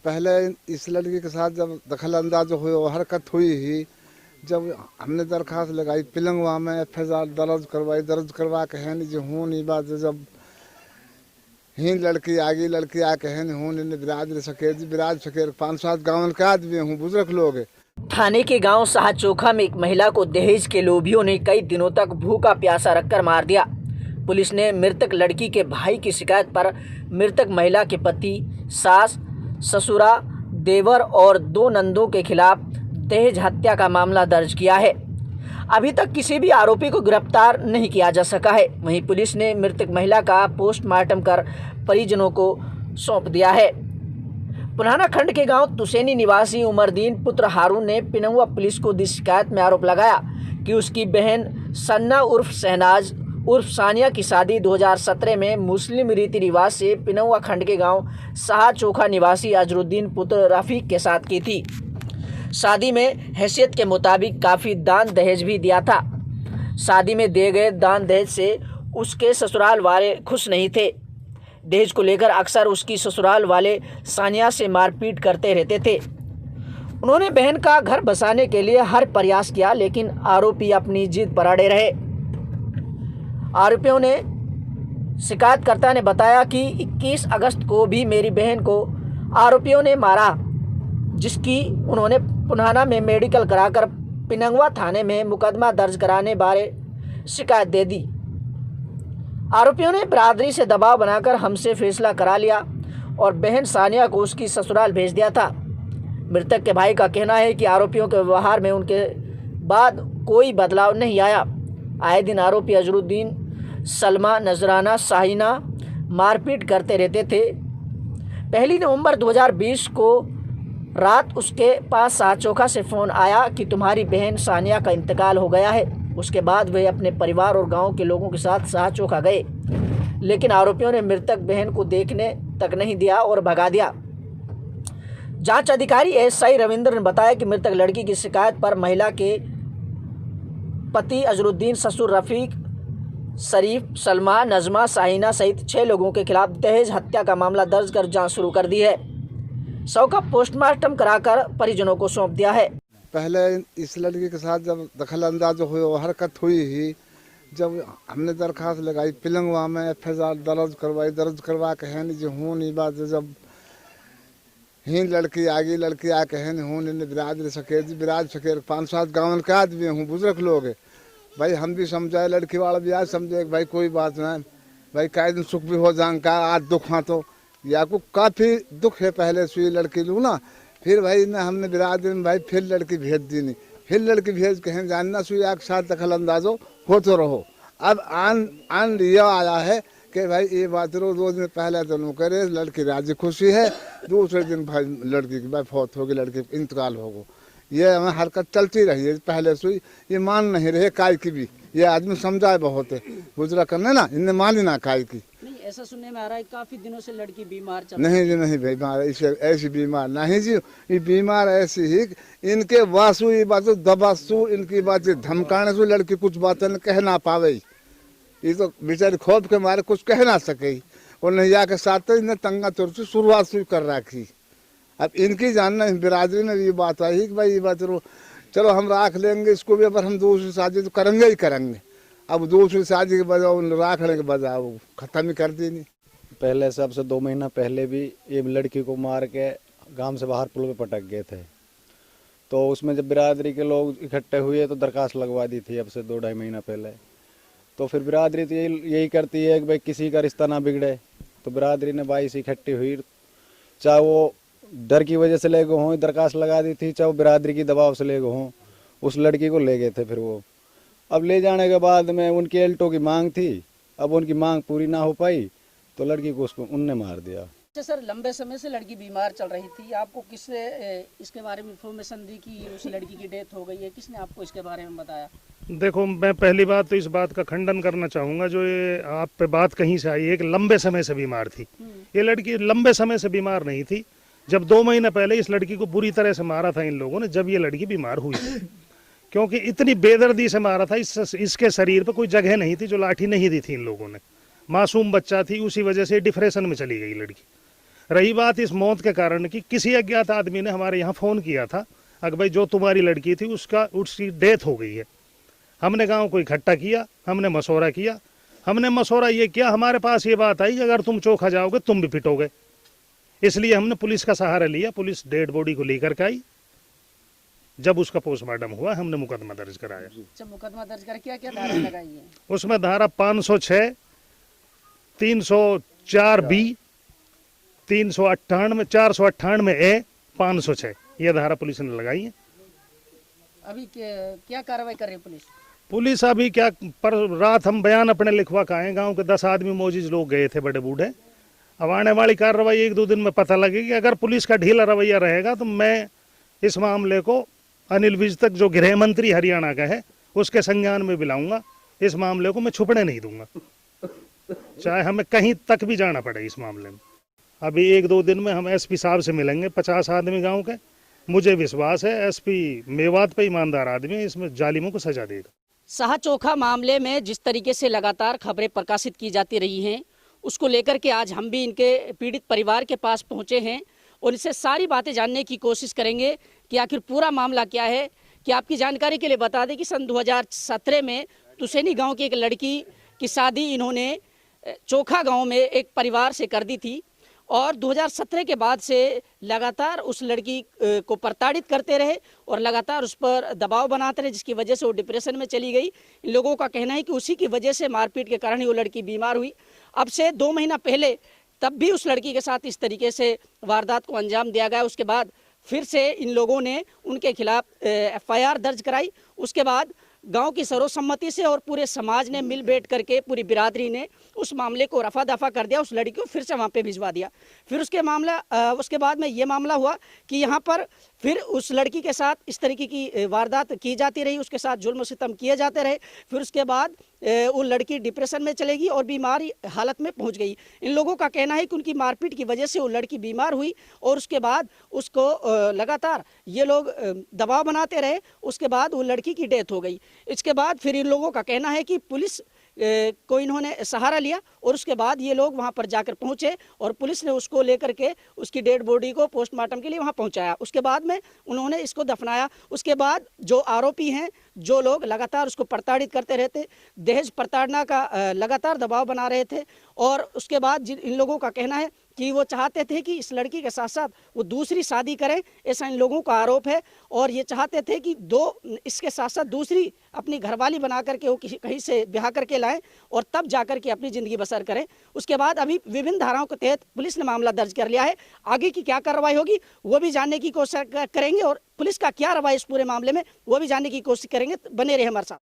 पहले इस लड़की के साथ जब दखल अंदाज हुई और हरकत हुई ही, जब हमने दरखास्त लगाई पिलंगवा में एफआईआर दर्ज करवा के है जो हूँ नहीं बात जब ही लड़की आ के है हूँ बिराज सकेर 5-7 गाँव के आदमी हूँ, बुजुर्ग लोग है। थाने के गांव साहचोखा में एक महिला को दहेज के लोभियों ने कई दिनों तक भूखा प्यासा रखकर मार दिया। पुलिस ने मृतक लड़की के भाई की शिकायत पर मृतक महिला के पति, सास, ससुरा, देवर और 2 नंदों के खिलाफ दहेज हत्या का मामला दर्ज किया है। अभी तक किसी भी आरोपी को गिरफ्तार नहीं किया जा सका है। वहीं पुलिस ने मृतक महिला का पोस्टमार्टम कर परिजनों को सौंप दिया है। पुराना खंड के गांव तुसैनी निवासी उमरदीन पुत्र हारून ने पिनौआ पुलिस को दी शिकायत में आरोप लगाया कि उसकी बहन सन्ना उर्फ शहनाज उर्फ सानिया की शादी 2017 में मुस्लिम रीति रिवाज से पिनौआ खंड के गांव साहचोखा निवासी अजरुद्दीन पुत्र रफीक के साथ की थी। शादी में हैसियत के मुताबिक काफ़ी दान दहेज भी दिया था। शादी में दिए गए दान दहेज से उसके ससुराल वाले खुश नहीं थे। दहेज को लेकर अक्सर उसकी ससुराल वाले सानिया से मारपीट करते रहते थे। उन्होंने बहन का घर बसाने के लिए हर प्रयास किया, लेकिन आरोपी अपनी जिद पर अड़े रहे। आरोपियों ने शिकायतकर्ता ने बताया कि 21 अगस्त को भी मेरी बहन को आरोपियों ने मारा, जिसकी उन्होंने पुनाना में मेडिकल कराकर पिनंगवा थाने में मुकदमा दर्ज कराने बारे शिकायत दे दी। आरोपियों ने बरादरी से दबाव बनाकर हमसे फैसला करा लिया और बहन सानिया को उसकी ससुराल भेज दिया था। मृतक के भाई का कहना है कि आरोपियों के व्यवहार में उनके बाद कोई बदलाव नहीं आया। आए दिन आरोपी अजरुद्दीन, सलमा, नजराना, शाहीना मारपीट करते रहते थे। 1 नवंबर 2020 को रात उसके पास साहचोखा से फ़ोन आया कि तुम्हारी बहन सानिया का इंतकाल हो गया है। उसके बाद वे अपने परिवार और गांव के लोगों के साथ साहचोखा गए, लेकिन आरोपियों ने मृतक बहन को देखने तक नहीं दिया और भगा दिया। जांच अधिकारी एसआई रविंद्र ने बताया कि मृतक लड़की की शिकायत पर महिला के पति अजरुद्दीन, ससुर रफीक, शरीफ, सलमा, नजमा, शाहीना सहित 6 लोगों के खिलाफ दहेज हत्या का मामला दर्ज कर जांच शुरू कर दी है। शव का पोस्टमार्टम कराकर परिजनों को सौंप दिया है। पहले इस लड़की के साथ जब दखल अंदाज हुई और हरकत हुई ही, जब हमने दरखास्त लगाई पिलंगवा में एफआईआर दर्ज करवा के है जो हूँ नहीं बात जब ही लड़की आ के है हूँ बिराज सकेर 5-7 गाँव के आदमी हूँ, बुजुर्ग लोग है। भाई हम भी समझाए, लड़की वाला भी आज समझे भाई कोई बात नहीं, भाई कई दिन सुख भी हो जाएंगे, का आज दुख हाँ तो या को काफ़ी दुख है। पहले सुई लड़की लूँ ना, फिर भाई ना हमने बिरादरी में भाई फिर लड़की भेज दी नहीं, फिर लड़की भेज के हैं जानना सुई एक साथ दखल अंदाजो हो तो रहो। अब आन लिया आया है कि भाई ये बात 2 दिन पहले दोनों करे लड़की राजी खुशी है, दूसरे दिन भाई लड़की की भाई फौत होगी, लड़की इंतकाल होगा। ये हमें हरकत चलती रही है पहले से, ये मान नहीं रहे काय की भी। ये आदमी समझाए बहुत है, गुजरा करने ना इनने मानी ना काय की। नहीं, ऐसा सुनने में आ रहा है काफी दिनों से लड़की बीमार चल नहीं जी नहीं बीमार, ऐसी बीमार नहीं जी, ये बीमार ऐसी ही इनके वासु ये बात दबासु इनकी बात धमकाने से लड़की कुछ बातें कह ना पावे। ये तो बेचारे खौफ के मारे कुछ कह ना सके और नहीं जाके साथ इन्हें तंगा तौर से शुरुआत से कर रखी। अब इनकी जानना बिरादरी में ये बात आई कि भाई ये बात चलो हम राख लेंगे इसको भी, अगर हम दूसरी शादी तो करेंगे ही करेंगे। अब दूसरी शादी के बजाय राखने के बजाय वो खत्म ही कर दी। नहीं पहले से अब से 2 महीना पहले भी ये लड़की को मार के गांव से बाहर पुल पे पटक गए थे, तो उसमें जब बिरादरी के लोग इकट्ठे हुए तो दरखास्त लगवा दी थी अब से 2-2.5 महीना पहले। तो फिर बिरादरी तो यही करती है कि भाई किसी का रिश्ता ना बिगड़े, तो बिरादरी ने भाई से इकट्ठी हुई, चाहे वो डर की वजह से ले गए हों दरखास्त लगा दी थी, चाहे वो बिरादरी की दबाव से ले गए हों, उस लड़की को ले गए थे। फिर वो अब ले जाने के बाद में उनकी एल्टो की मांग थी, अब उनकी मांग पूरी ना हो पाई तो लड़की को उसको उनने मार दिया। अच्छा सर, लंबे समय से लड़की बीमार चल रही थी, आपको किसने इसके बारे में इन्फॉर्मेशन दी कि उस लड़की की डेथ हो गई है? किसने आपको इसके बारे में बताया? देखो, मैं पहली बात तो इस बात का खंडन करना चाहूँगा जो ये आप पे बात कहीं से आई है कि लंबे समय से बीमार थी। ये लड़की लंबे समय से बीमार नहीं थी। जब 2 महीने पहले इस लड़की को बुरी तरह से मारा था इन लोगों ने, जब ये लड़की बीमार हुई थी, क्योंकि इतनी बेदर्दी से मारा था। इसके शरीर पर कोई जगह नहीं थी जो लाठी नहीं दी थी इन लोगों ने। मासूम बच्चा थी, उसी वजह से डिप्रेशन में चली गई लड़की। रही बात इस मौत के कारण की, किसी अज्ञात आदमी ने हमारे यहाँ फ़ोन किया था अगर भाई जो तुम्हारी लड़की थी उसकी डेथ हो गई है। हमने गांव को इकट्ठा किया, हमने मशवरा किया। हमने मशवरा ये किया, हमारे पास ये बात आई अगर तुम चोखा जाओगे तुम भी पिटोगे, इसलिए हमने पुलिस का सहारा लिया। पुलिस डेड बॉडी को लेकर के आई। जब उसका पोस्टमार्टम हुआ हमने मुकदमा दर्ज कराया। जब मुकदमा दर्ज कर क्या क्या धारा लगाई है? उसमें धारा 506, 304B, 398, 498A, 506 ये धारा पुलिस ने लगाई है। अभी क्या कार्रवाई कर रही है पुलिस? पुलिस अभी क्या, पर रात हम बयान अपने लिखवा के आए, गांव के 10 आदमी मौजूद लोग गए थे बड़े बूढ़े। अब आने वाली कार्रवाई 1-2 दिन में पता लगेगी। अगर पुलिस का ढीला रवैया रहेगा तो मैं इस मामले को अनिल विज तक, जो गृह मंत्री हरियाणा का है, उसके संज्ञान में भी लाऊंगा। इस मामले को मैं छुपने नहीं दूंगा, चाहे हमें कहीं तक भी जाना पड़े इस मामले में। अभी 1-2 दिन में हम एसपी साहब से मिलेंगे, 50 आदमी गाँव के। मुझे विश्वास है एसपी मेवात पे ईमानदार आदमी है, इसमें जालिमों को सजा देगा। साहा चोखा मामले में जिस तरीके से लगातार खबरें प्रकाशित की जाती रही हैं, उसको लेकर के आज हम भी इनके पीड़ित परिवार के पास पहुंचे हैं और इनसे सारी बातें जानने की कोशिश करेंगे कि आखिर पूरा मामला क्या है। कि आपकी जानकारी के लिए बता दें कि सन 2017 में तुसैनी गांव की एक लड़की की शादी इन्होंने चोखा गांव में एक परिवार से कर दी थी और 2017 के बाद से लगातार उस लड़की को प्रताड़ित करते रहे और लगातार उस पर दबाव बनाते रहे, जिसकी वजह से वो डिप्रेशन में चली गई। इन लोगों का कहना है कि उसी की वजह से, मारपीट के कारण ही वो लड़की बीमार हुई। अब से 2 महीना पहले तब भी उस लड़की के साथ इस तरीके से वारदात को अंजाम दिया गया। उसके बाद फिर से इन लोगों ने उनके खिलाफ FIR दर्ज कराई। उसके बाद गांव की सर्वसम्मति से और पूरे समाज ने मिल बैठ करके, पूरी बिरादरी ने उस मामले को रफा दफा कर दिया, उस लड़की को फिर से वहां पे भिजवा दिया। फिर उसके बाद में ये मामला हुआ कि यहाँ पर फिर उस लड़की के साथ इस तरीके की वारदात की जाती रही, उसके साथ जुल्म सितम किए जाते रहे। फिर उसके बाद वो लड़की डिप्रेशन में चलेगी और बीमारी हालत में पहुंच गई। इन लोगों का कहना है कि उनकी मारपीट की वजह से वो लड़की बीमार हुई और उसके बाद उसको लगातार ये लोग दबाव बनाते रहे। उसके बाद वो लड़की की डेथ हो गई। इसके बाद फिर इन लोगों का कहना है कि पुलिस को इन्होंने सहारा लिया और उसके बाद ये लोग वहां पर जाकर पहुंचे और पुलिस ने उसको लेकर के उसकी डेड बॉडी को पोस्टमार्टम के लिए वहां पहुंचाया। उसके बाद में उन्होंने इसको दफनाया। उसके बाद जो आरोपी हैं, जो लोग लगातार उसको प्रताड़ित करते रहते, दहेज प्रताड़ना का लगातार दबाव बना रहे थे और उसके बाद इन लोगों का कहना है कि वो चाहते थे कि इस लड़की के साथ साथ वो दूसरी शादी करें, ऐसा इन लोगों का आरोप है। और ये चाहते थे कि इसके साथ साथ दूसरी अपनी घरवाली बना करके वो कहीं से ब्याह करके लाएं और तब जाकर के अपनी ज़िंदगी बसर करें। उसके बाद अभी विभिन्न धाराओं के तहत पुलिस ने मामला दर्ज कर लिया है। आगे की क्या कार्रवाई होगी वो भी जानने की कोशिश करेंगे और पुलिस का क्या रवैया इस पूरे मामले में वो भी जानने की कोशिश करेंगे। बने रहे हमारे साथ।